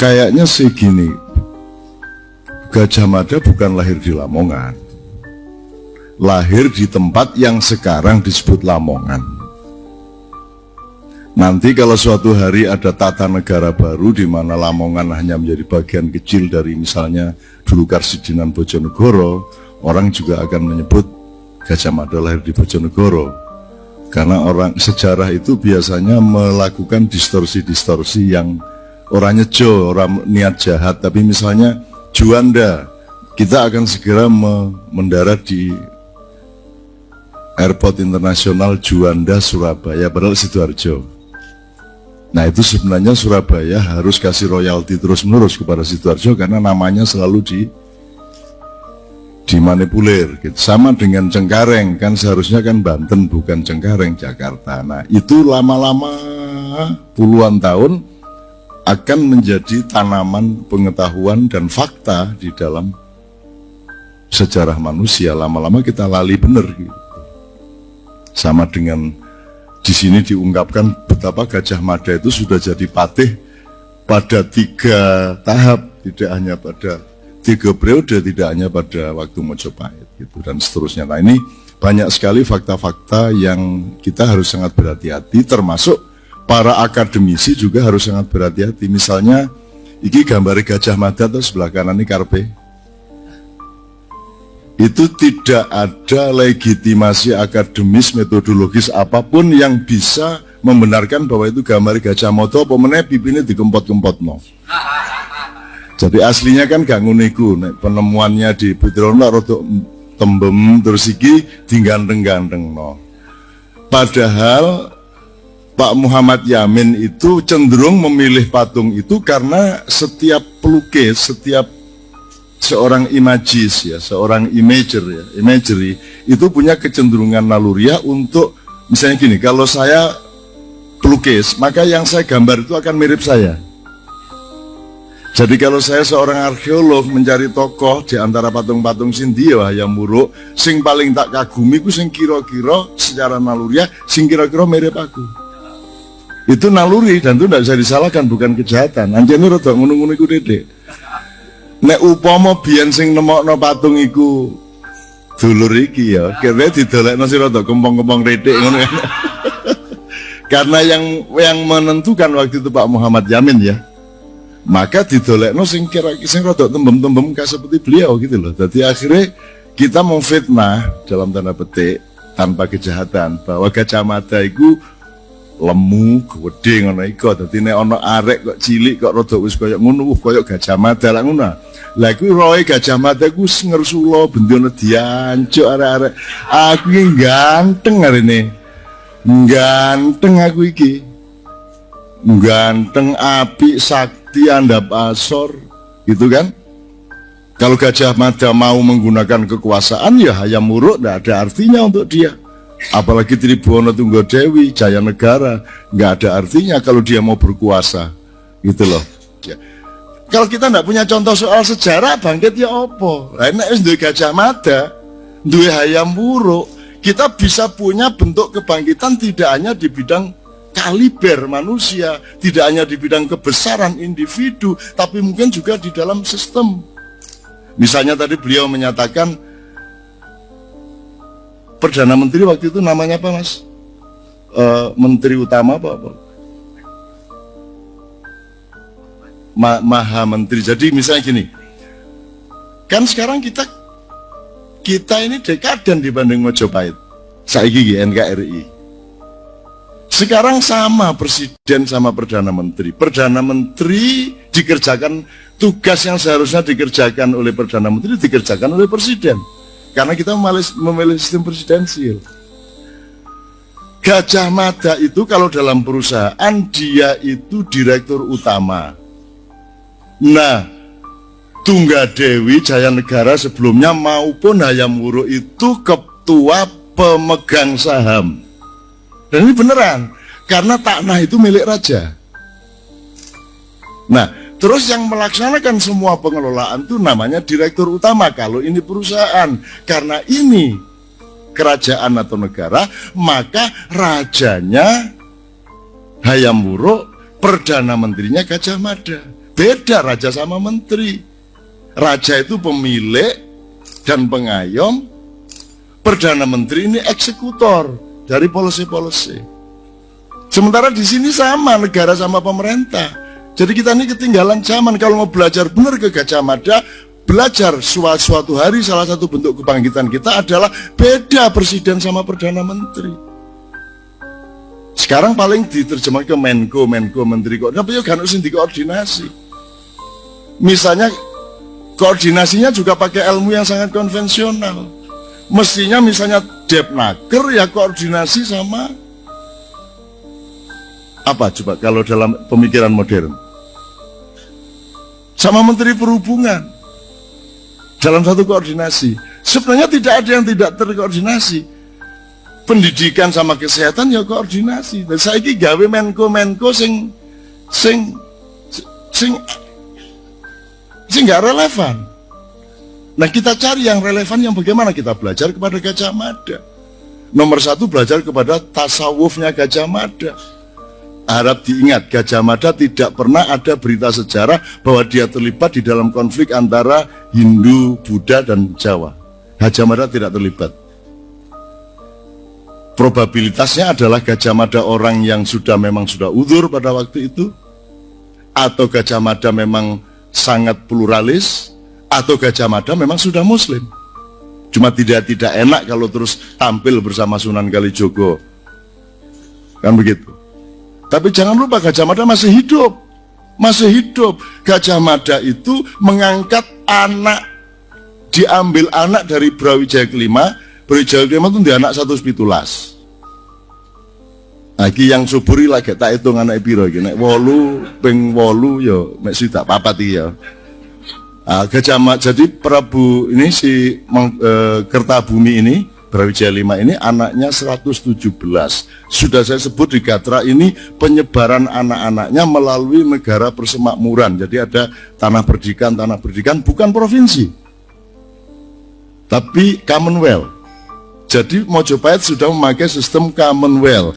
kayaknya sih gini, Gajah Mada bukan lahir di Lamongan, lahir di tempat yang sekarang disebut Lamongan. Nanti kalau suatu hari ada tata negara baru di mana Lamongan hanya menjadi bagian kecil dari misalnya dulu Karsidenan Bojonegoro, orang juga akan menyebut Gajah Mada lahir di Bojonegoro. Karena orang sejarah itu biasanya melakukan distorsi-distorsi yang orang nyejo, orang niat jahat. Tapi misalnya Juanda, kita akan segera mendarat di Airport Internasional Juanda Surabaya, padahal Sidoarjo. Nah itu sebenarnya Surabaya harus kasih royalti terus-menerus kepada Sidoarjo karena namanya selalu dimanipulir gitu. Sama dengan Cengkareng, kan seharusnya kan Banten bukan Cengkareng, Jakarta. Nah itu lama-lama puluhan tahun akan menjadi tanaman pengetahuan dan fakta di dalam sejarah manusia. Lama-lama kita lali bener gitu. Sama dengan di sini diungkapkan betapa Gajah Mada itu sudah jadi patih pada 3 tahap, tidak hanya pada 3 periode, tidak hanya pada waktu Mojopahit gitu, dan seterusnya. Nah ini banyak sekali fakta-fakta yang kita harus sangat berhati-hati, termasuk para akademisi juga harus sangat berhati-hati. Misalnya, ini gambar Gajah Mada atau sebelah kanan ini karpe. Itu tidak ada legitimasi akademis, metodologis apapun yang bisa membenarkan bahwa itu gambar Gajah Mada apa meneh pipine dikempot-kempot no. Jadi aslinya kan gak nguniku, penemuannya di Putrono rodok tembem terus iki diganteng-ganteng no. Padahal Pak Muhammad Yamin itu cenderung memilih patung itu karena setiap pelukis, setiap seorang imagis ya, seorang imagery itu punya kecenderungan naluriah untuk misalnya gini, kalau saya pelukis, maka yang saya gambar itu akan mirip saya. Jadi kalau saya seorang arkeolog mencari tokoh di antara patung-patung Sindia yang muruk, sing paling tak kagumi ku sing kira-kira secara naluriah, sing kira-kira mirip aku. Itu naluri dan itu tidak bisa disalahkan, bukan kejahatan. Anjene rada ngono-ngono iku dedek. Nek upama biyen sing nemokno patung iku dulur iki ya, kira didolekno sira rada kempong-kempong redek ngono kan. Karena yang menentukan waktu itu Pak Muhammad Yamin ya. Maka didolekno sing rada tembem-tembem kayak seperti beliau gitu loh. Jadi akhirnya kita memfitnah dalam tanda petik tanpa kejahatan bahwa Gajah Mada iku lemu gede ngono iku. Dadi nek ana arek kok cilik kok rada wis koyo ngono, koyo Gajah Mada lak ngono. Lah iku roe Gajah Mada iku ngersula bendone diancuk arek-arek. Aku iki ganteng arene. Ganteng aku iki. Ganteng, apik, sakti, andap asor gitu kan. Kalau Gajah Mada mau menggunakan kekuasaan ya hayam muruk, tidak ada artinya untuk dia. Apalagi Tribhuwana Tunggadewi, Jaya Negara, nggak ada artinya kalau dia mau berkuasa, gitu loh. Ya. Kalau kita nggak punya contoh soal sejarah, bangkit ya opo. Nah, duwe Gajah Mada, duwe hayam buruk, kita bisa punya bentuk kebangkitan tidak hanya di bidang kaliber manusia, tidak hanya di bidang kebesaran individu, tapi mungkin juga di dalam sistem. Misalnya tadi beliau menyatakan Perdana Menteri waktu itu namanya apa mas? Menteri Utama apa? Maha Menteri. Jadi misalnya gini, kan sekarang kita ini dekaden dibanding Mojopahit. Saiki NKRI. Sekarang sama presiden sama Perdana Menteri. Perdana Menteri dikerjakan tugas yang seharusnya dikerjakan oleh Perdana Menteri dikerjakan oleh presiden. Karena kita memilih sistem presidensial. Gajah Mada itu kalau dalam perusahaan dia itu direktur utama. Nah, Tunggadewi Jaya Negara sebelumnya maupun Hayam Wuruk itu ketua pemegang saham. Dan ini beneran, karena tanah itu milik raja. Nah, terus yang melaksanakan semua pengelolaan itu namanya direktur utama kalau ini perusahaan. Karena ini kerajaan atau negara, maka rajanya Hayam Wuruk, Perdana Menterinya Gajah Mada. Beda raja sama menteri. Raja itu pemilik dan pengayom, Perdana Menteri ini eksekutor dari policy-policy. Sementara di sini sama, negara sama pemerintah. Jadi kita ini ketinggalan zaman. Kalau mau belajar benar ke Gajah Mada, belajar suatu hari salah satu bentuk kebangkitan kita adalah beda presiden sama Perdana Menteri. Sekarang paling diterjemahkan ke Menko, Menteri kok. Tapi ya kan harus dikoordinasi. Misalnya koordinasinya juga pakai ilmu yang sangat konvensional. Mestinya misalnya Depnaker ya koordinasi sama apa coba kalau dalam pemikiran modern? Sama Menteri Perhubungan. Dalam satu koordinasi. Sebenarnya tidak ada yang tidak terkoordinasi. Pendidikan sama kesehatan ya koordinasi. Dan saya ini gawe Menko sing nggak relevan. Nah kita cari yang relevan, yang bagaimana kita belajar kepada Gajah Mada. Nomor satu belajar kepada tasawufnya Gajah Mada. Harap diingat, Gajah Mada tidak pernah ada berita sejarah bahwa dia terlibat di dalam konflik antara Hindu, Buddha, dan Jawa. Gajah Mada tidak terlibat. Probabilitasnya adalah Gajah Mada orang yang memang sudah uzur pada waktu itu, atau Gajah Mada memang sangat pluralis, atau Gajah Mada memang sudah Muslim. Cuma tidak enak kalau terus tampil bersama Sunan Kalijogo, kan begitu. Tapi jangan lupa Gajah Mada masih hidup. Gajah Mada itu mengangkat anak, diambil anak dari Brawijaya kelima. Brawijaya kelima itu dia anak 117. Lagi yang suburi lagi tak hitung anak piro iki nek 8 ping 8 ya mek sida papat iki ya. Gajah Mada, jadi Prabu ini si Kertabumi ini, Brawijaya 5 ini anaknya 117. Sudah saya sebut di Gatra ini penyebaran anak-anaknya melalui negara persemakmuran. Jadi ada tanah pendidikan bukan provinsi, tapi Commonwealth. Jadi Mojopahit sudah memakai sistem Commonwealth.